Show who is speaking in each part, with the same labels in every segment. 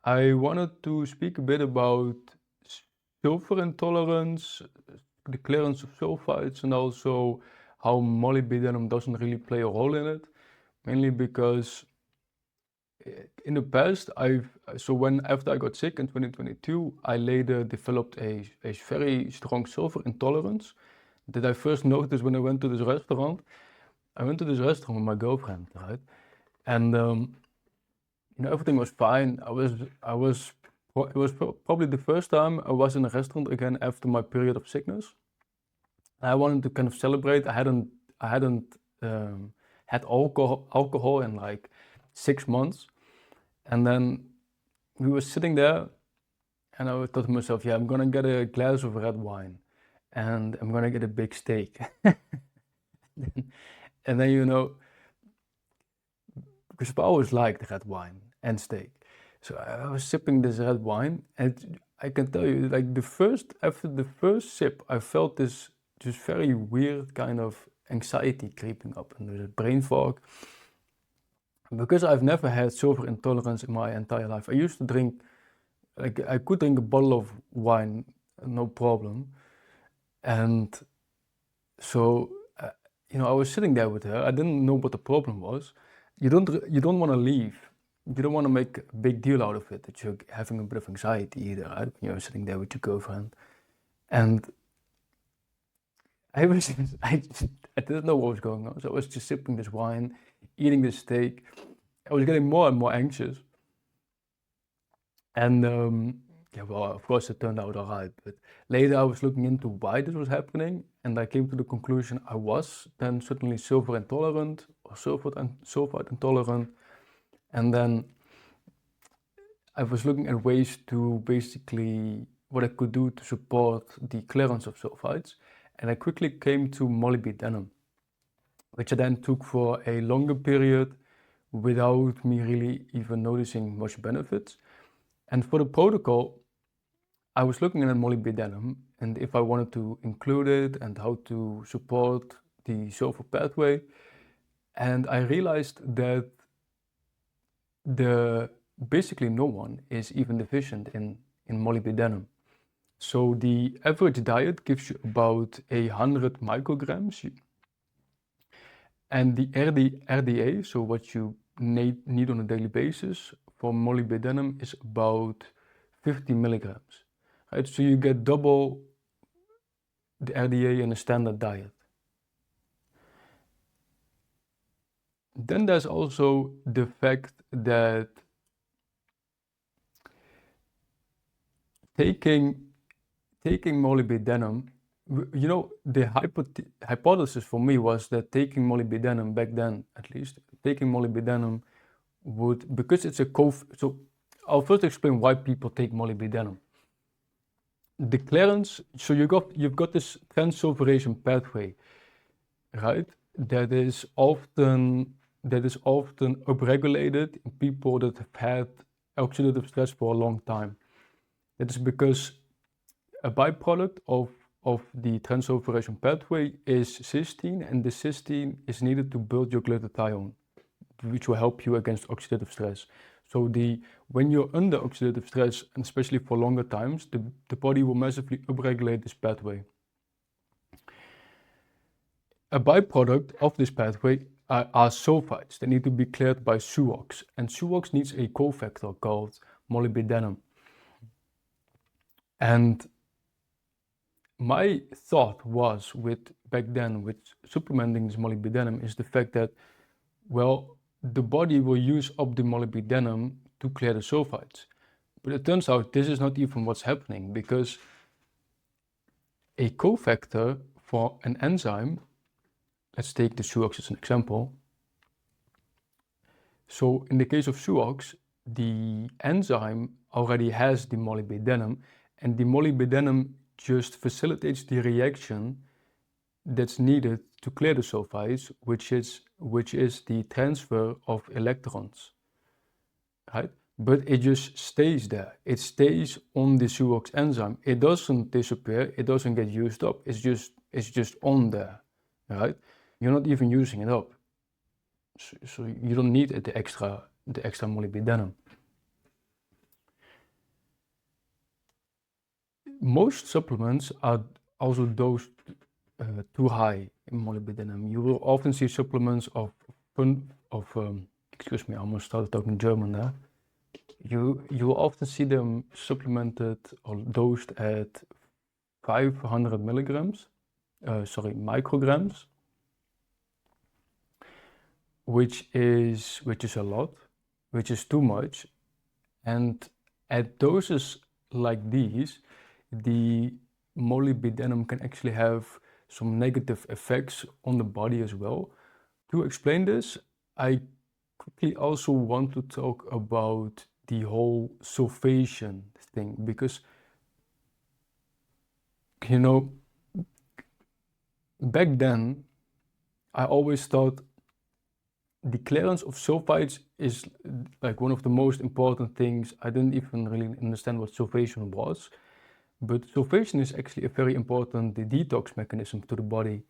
Speaker 1: I wanted to speak a bit about sulfur intolerance, the clearance of sulfides, and also how molybdenum doesn't really play a role in it. Mainly because in the past, after I got sick in 2022, I later developed a very strong sulfur intolerance that I first noticed when I went to this restaurant. I went to this restaurant with my girlfriend, right? And everything was fine. It was probably the first time I was in a restaurant again after my period of sickness. I wanted to kind of celebrate. I hadn't had alcohol in like 6 months, and then we were sitting there, and I thought to myself, yeah, I'm gonna get a glass of red wine, and I'm gonna get a big steak, and then because I always liked red wine and steak. So I was sipping this red wine, and I can tell you, like after the first sip, I felt this just very weird kind of anxiety creeping up, and there's a brain fog. Because I've never had sulfur intolerance in my entire life, I used to drink, like I could drink a bottle of wine, no problem. And so, I was sitting there with her. I didn't know what the problem was. You don't want to leave. You don't want to make a big deal out of it that you're having a bit of anxiety either, right? When you're sitting there with your girlfriend. And I was I didn't know what was going on. So I was just sipping this wine, eating this steak. I was getting more and more anxious. And yeah, well, of course it turned out all right. But later I was looking into why this was happening, and I came to the conclusion I was then certainly sulfur intolerant or sulfite intolerant. And then I was looking at ways to basically what I could do to support the clearance of sulfides. And I quickly came to molybdenum, which I then took for a longer period without me really even noticing much benefits. And for the protocol, I was looking at molybdenum and if I wanted to include it and how to support the sulfur pathway. And I realized that basically no one is even deficient in molybdenum. So the average diet gives you about 100 micrograms, and the RDA, so what you need on a daily basis for molybdenum, is about 50 milligrams. Right? So you get double the RDA in a standard diet. Then there's also the fact that taking molybdenum, the hypothesis for me was that taking molybdenum back then, at least, taking molybdenum would, because it's so I'll first explain why people take molybdenum. The clearance, so you've got this transsulfuration pathway, right? That is often upregulated in people that have had oxidative stress for a long time. That is because a byproduct of the transsulfuration pathway is cysteine, and the cysteine is needed to build your glutathione, which will help you against oxidative stress. So when you're under oxidative stress, and especially for longer times, the body will massively upregulate this pathway. A byproduct of this pathway are sulfides that need to be cleared by SUOX, and SUOX needs a cofactor called molybdenum. And my thought was back then with supplementing this molybdenum is the fact that, well, the body will use up the molybdenum to clear the sulfides. But it turns out this is not even what's happening, because a cofactor for an enzyme, let's take the SUOX as an example. So in the case of SUOX, the enzyme already has the molybdenum, and the molybdenum just facilitates the reaction that's needed to clear the sulfides, which is the transfer of electrons, right? But it just stays there. It stays on the SUOX enzyme. It doesn't disappear. It doesn't get used up. It's just on there, right? You're not even using it up, so you don't need the extra molybdenum. most supplements are also dosed too high in molybdenum. You will often see supplements excuse me, I almost started talking German there. You will often see them supplemented or dosed at 500 milligrams, micrograms, which is a lot, which is too much. And at doses like these, the molybdenum can actually have some negative effects on the body as well. To explain this, I quickly also want to talk about the whole sulfation thing, because, you know, back then I always thought the clearance of sulfides is like one of the most important things. I didn't even really understand what sulfation was, but sulfation is actually a very important detox mechanism to the body.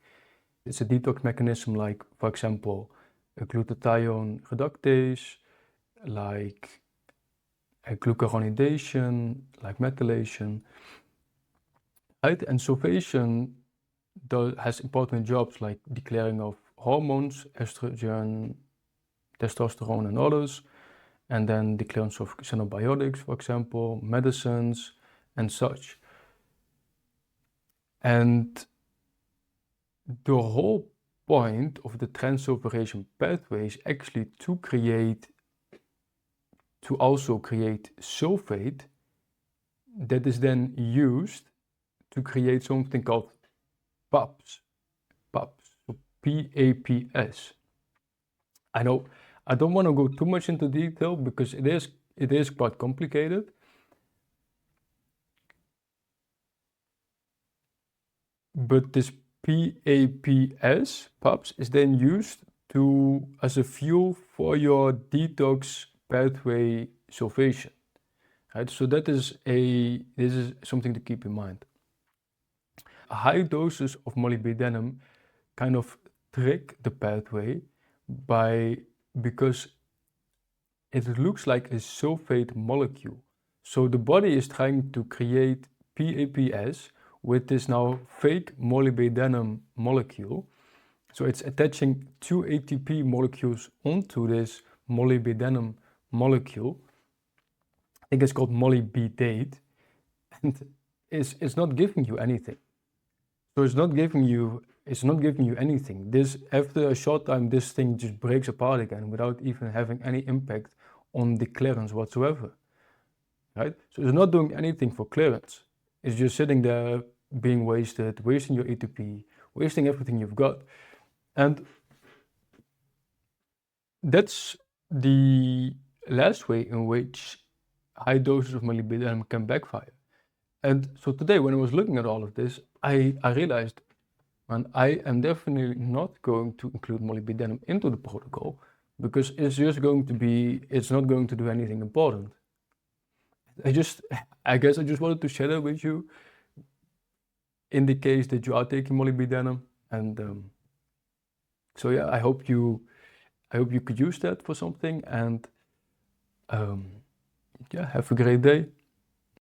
Speaker 1: It's a detox mechanism like, for example, a glutathione reductase, like a glucuronidation, like methylation, right? And sulfation has important jobs like declaring of hormones, estrogen, testosterone and others, and then the clearance of xenobiotics, for example, medicines and such. And the whole point of the transsulfuration pathway is actually to also create sulfate that is then used to create something called PAPs, so PAPS. I know I don't want to go too much into detail because it is quite complicated. But this PAPS, is then used as a fuel for your detox pathway sulfation, right? So this is something to keep in mind. High doses of molybdenum kind of trick the pathway because it looks like a sulfate molecule. So the body is trying to create PAPS with this now fake molybdenum molecule. So it's attaching two ATP molecules onto this molybdenum molecule. I think it's called molybdate, and it's not giving you anything. So it's not giving you anything. This, after a short time, this thing just breaks apart again without even having any impact on the clearance whatsoever, right? So it's not doing anything for clearance. It's just sitting there being wasted, wasting your ATP, wasting everything you've got. And that's the last way in which high doses of molybdenum can backfire. And so today, when I was looking at all of this, I realized, man, I am definitely not going to include molybdenum into the protocol because it's not going to do anything important. I guess I just wanted to share that with you in the case that you are taking molybdenum. And so yeah, I hope you could use that for something. And yeah, have a great day.